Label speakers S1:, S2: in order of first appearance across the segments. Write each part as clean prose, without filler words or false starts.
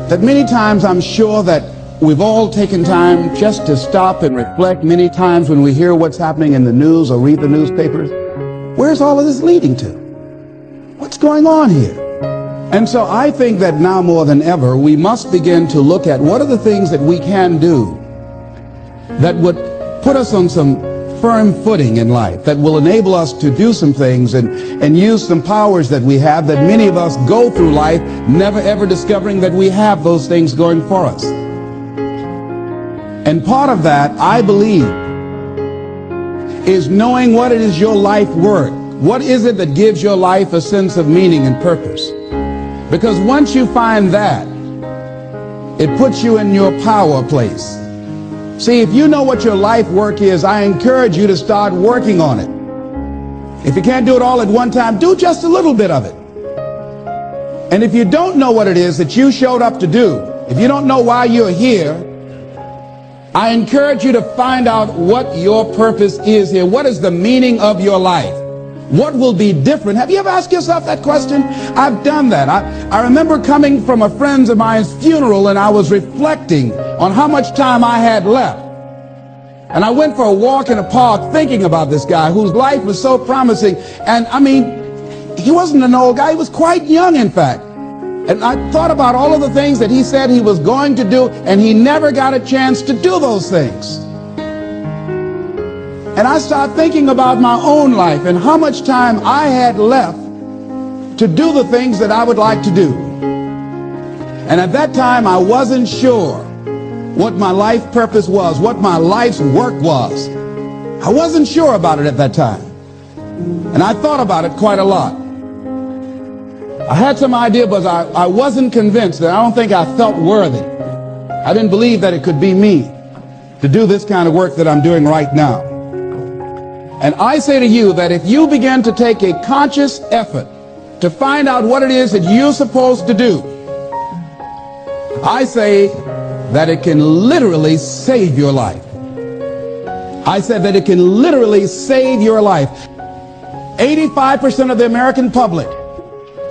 S1: that many times I'm sure that we've all taken time just to stop and reflect many times when we hear what's happening in the news or read the newspapers. Where's all of this leading to? What's going on here? And so I think that now more than ever, we must begin to look at what are the things that we can do that would put us on some firm footing in life, that will enable us to do some things and use some powers that we have, that many of us go through life never ever discovering that we have those things going for us. And part of that, I believe, is knowing what it is your life worth. What is it that gives your life a sense of meaning and purpose? Because once you find that, it puts you in your power place. See, if you know what your life work is, I encourage you to start working on it. If you can't do it all at one time, do just a little bit of it. And if you don't know what it is that you showed up to do, if you don't know why you're here, I encourage you to find out what your purpose is here. What is the meaning of your life? What will be different? Have you ever asked yourself that question? I've done that. I remember coming from a friend of mine's funeral, and I was reflecting on how much time I had left. And I went for a walk in a park thinking about this guy whose life was so promising. And I mean, he wasn't an old guy. He was quite young, in fact. And I thought about all of the things that he said he was going to do, and he never got a chance to do those things. And I started thinking about my own life and how much time I had left to do the things that I would like to do. And at that time, I wasn't sure what my life purpose was, what my life's work was. I wasn't sure about it at that time. And I thought about it quite a lot. I had some idea, but I wasn't convinced, and I don't think I felt worthy. I didn't believe that it could be me to do this kind of work that I'm doing right now. And I say to you that if you begin to take a conscious effort to find out what it is that you're supposed to do, I say that it can literally save your life. I said that it can literally save your life. 85% of the American public,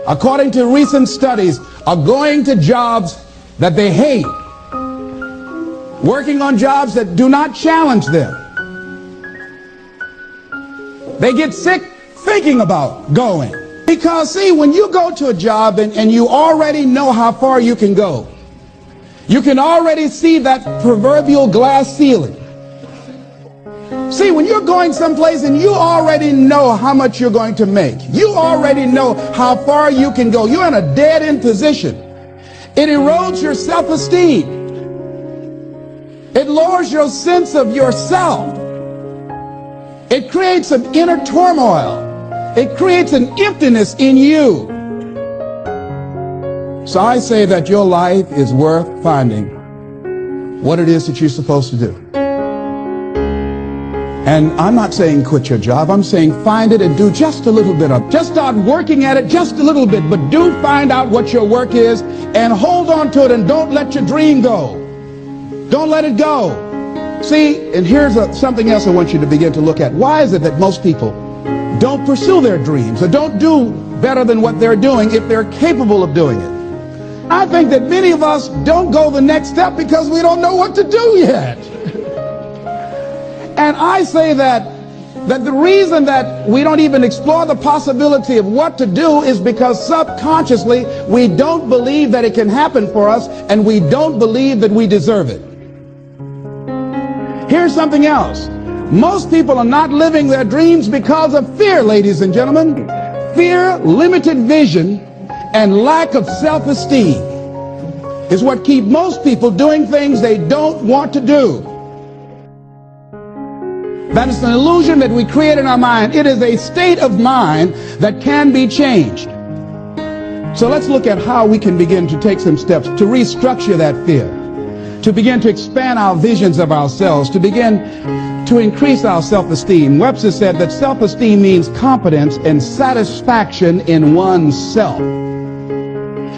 S1: according to recent studies, are going to jobs that they hate, working on jobs that do not challenge them. They get sick thinking about going. Because, see, when you go to a job and you already know how far you can go, you can already see that proverbial glass ceiling. See, when you're going someplace and you already know how much you're going to make, you already know how far you can go, you're in a dead-end position. It erodes your self-esteem. It lowers your sense of yourself. It creates some inner turmoil. It creates an emptiness in you. So I say that your life is worth finding what it is that you're supposed to do. And I'm not saying quit your job. I'm saying find it and do just a little bit of it. Just start working at it just a little bit, but do find out what your work is and hold on to it, and don't let your dream go. Don't let it go. See, and here's something else I want you to begin to look at. Why is it that most people don't pursue their dreams or don't do better than what they're doing if they're capable of doing it? I think that many of us don't go the next step because we don't know what to do yet. And I say that the reason that we don't even explore the possibility of what to do is because subconsciously we don't believe that it can happen for us, and we don't believe that we deserve it. Here's something else. Most people are not living their dreams because of fear, ladies and gentlemen. Fear, limited vision, and lack of self-esteem is what keep most people doing things they don't want to do. That is an illusion that we create in our mind. It is a state of mind that can be changed. So let's look at how we can begin to take some steps to restructure that fear, to begin to expand our visions of ourselves, to begin to increase our self-esteem. Webster said that self-esteem means competence and satisfaction in oneself.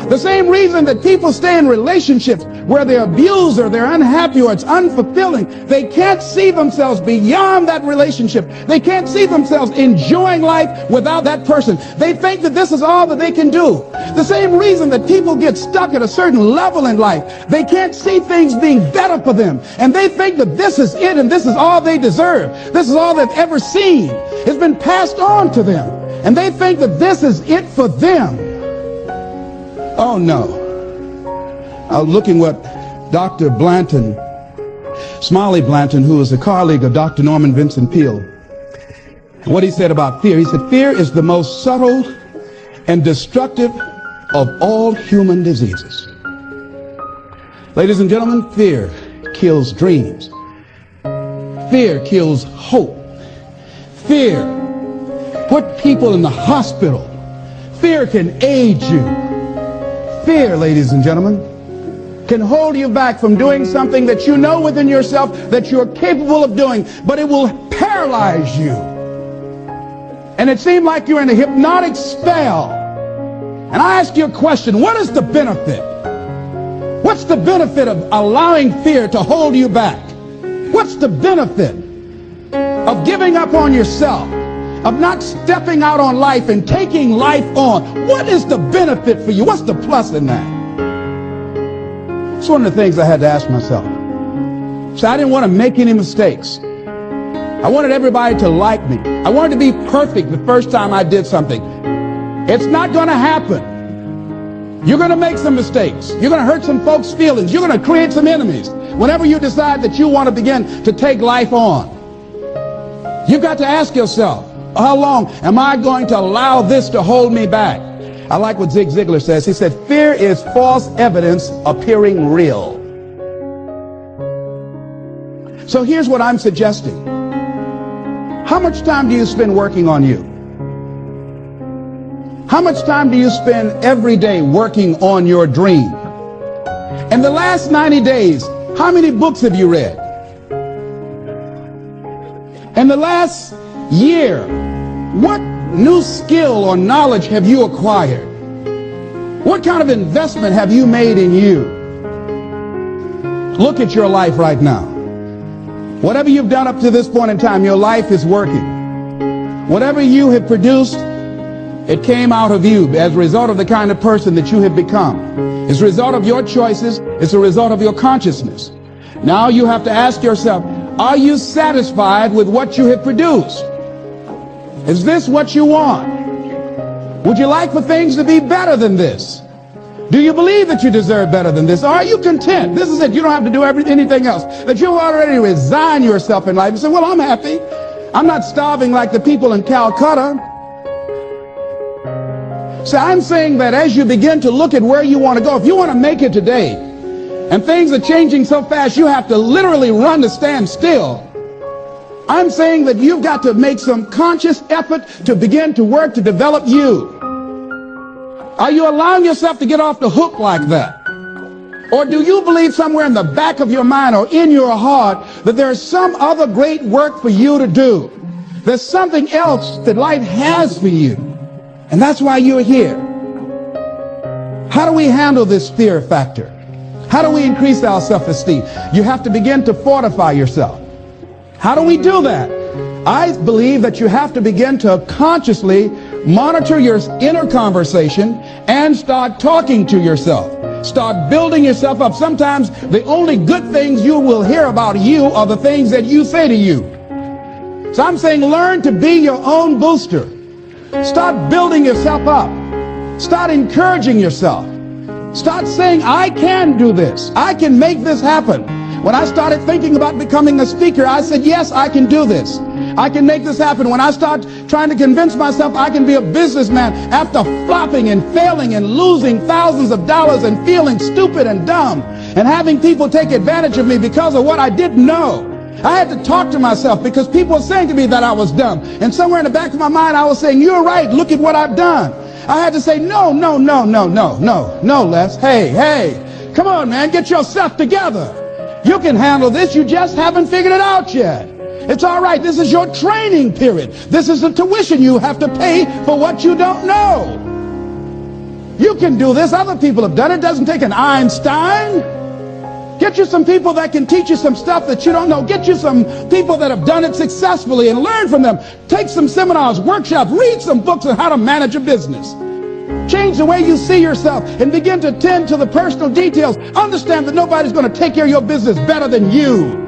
S1: The same reason that people stay in relationships where they're abused or they're unhappy or it's unfulfilling, they can't see themselves beyond that relationship. They can't see themselves enjoying life without that person. They think that this is all that they can do. The same reason that people get stuck at a certain level in life, they can't see things being better for them. And they think that this is it and this is all they deserve. This is all they've ever seen. It's been passed on to them. And they think that this is it for them. Oh no. I was looking what Dr. Blanton, Smiley Blanton, who is a colleague of Dr. Norman Vincent Peale, what he said about fear. He said, fear is the most subtle and destructive of all human diseases. Ladies and gentlemen, fear kills dreams. Fear kills hope. Fear put people in the hospital. Fear can age you. Fear, ladies and gentlemen, can hold you back from doing something that you know within yourself that you're capable of doing, but it will paralyze you. And it seemed like you're in a hypnotic spell. And I ask you a question, what is the benefit? What's the benefit of allowing fear to hold you back? What's the benefit of giving up on yourself, of not stepping out on life and taking life on? What is the benefit for you? What's the plus in that? It's one of the things I had to ask myself. So I didn't want to make any mistakes. I wanted everybody to like me. I wanted to be perfect the first time I did something. It's not going to happen. You're going to make some mistakes. You're going to hurt some folks' feelings. You're going to create some enemies whenever you decide that you want to begin to take life on. You've got to ask yourself, how long am I going to allow this to hold me back? I like what Zig Ziglar says. He said, fear is false evidence appearing real. So here's what I'm suggesting. How much time do you spend working on you? How much time do you spend every day working on your dream? In the last 90 days, how many books have you read? In the last year, what new skill or knowledge have you acquired? What kind of investment have you made in you? Look at your life right now. Whatever you've done up to this point in time, your life is working. Whatever you have produced, it came out of you as a result of the kind of person that you have become. It's a result of your choices. It's a result of your consciousness. Now you have to ask yourself, are you satisfied with what you have produced? Is this what you want? Would you like for things to be better than this? Do you believe that you deserve better than this? Or are you content? This is it. You don't have to do anything else. That you already resign yourself in life and say, well, I'm happy. I'm not starving like the people in Calcutta. So I'm saying that as you begin to look at where you want to go, if you want to make it today, and things are changing so fast you have to literally run to stand still, I'm saying that you've got to make some conscious effort to begin to work to develop you. Are you allowing yourself to get off the hook like that? Or do you believe somewhere in the back of your mind or in your heart that there's some other great work for you to do? There's something else that life has for you. And that's why you're here. How do we handle this fear factor? How do we increase our self-esteem? You have to begin to fortify yourself. How do we do that? I believe that you have to begin to consciously monitor your inner conversation and start talking to yourself. Start building yourself up. Sometimes the only good things you will hear about you are the things that you say to you. So I'm saying learn to be your own booster. Start building yourself up. Start encouraging yourself. Start saying, I can do this. I can make this happen. When I started thinking about becoming a speaker, I said, yes, I can do this. I can make this happen. When I start trying to convince myself I can be a businessman after flopping and failing and losing thousands of dollars and feeling stupid and dumb and having people take advantage of me because of what I didn't know. I had to talk to myself because people were saying to me that I was dumb. And somewhere in the back of my mind, I was saying, you're right. Look at what I've done. I had to say, no, Les. Hey, come on, man. Get yourself together. You can handle this. You just haven't figured it out yet. It's all right. This is your training period. This is the tuition you have to pay for what you don't know. You can do this. Other people have done it. It doesn't take an Einstein. Get you some people that can teach you some stuff that you don't know. Get you some people that have done it successfully and learn from them. Take some seminars, workshops, read some books on how to manage a business. Change the way you see yourself and begin to tend to the personal details. Understand that nobody's going to take care of your business better than you.